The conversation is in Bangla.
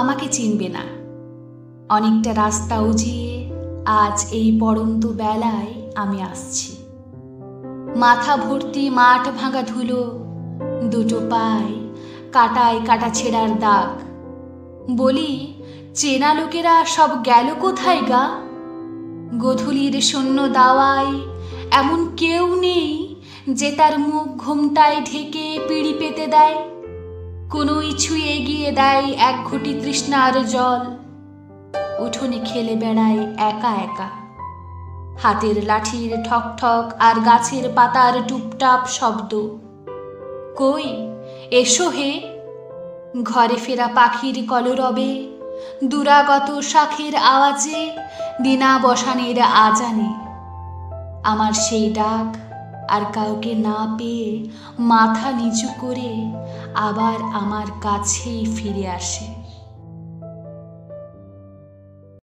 আমাকে চিনবে না। অনেকটা রাস্তা উজিয়ে আজ এই পড়ন্ত বেলায় আমি আসছি। মাথা ভর্তি মাঠ ভাঙা ধুলো, দুটো পায়ে কাটায় কাটা ছেঁড়ার দাগ। বলি, চেনা লোকেরা সব গেল কোথায় গা? গোধূলির শূন্য দাওয়ায় এমন কেউ নেই যে তার মুখ ঘোমটায় ঢেকে পিঁড়ি পেতে দেয়। কোনো ছুঁয়ে এগিয়ে দেয় এক ঘটি তৃষ্ণার জল। উঠোনে খেলে বেড়ায় একা একা। হাতের লাঠির ঠক ঠক আর গাছের পাতার টুপটাপ শব্দ। কই এসো হে। ঘরে ফেরা পাখির কলরবে, দুরাগত শাখের আওয়াজে, দিনাবসানের আজানে আমার সেই ডাক আর কাউকে না পেয়ে মাথা নিচু করে আবার আমার কাছেই ফিরে আসে।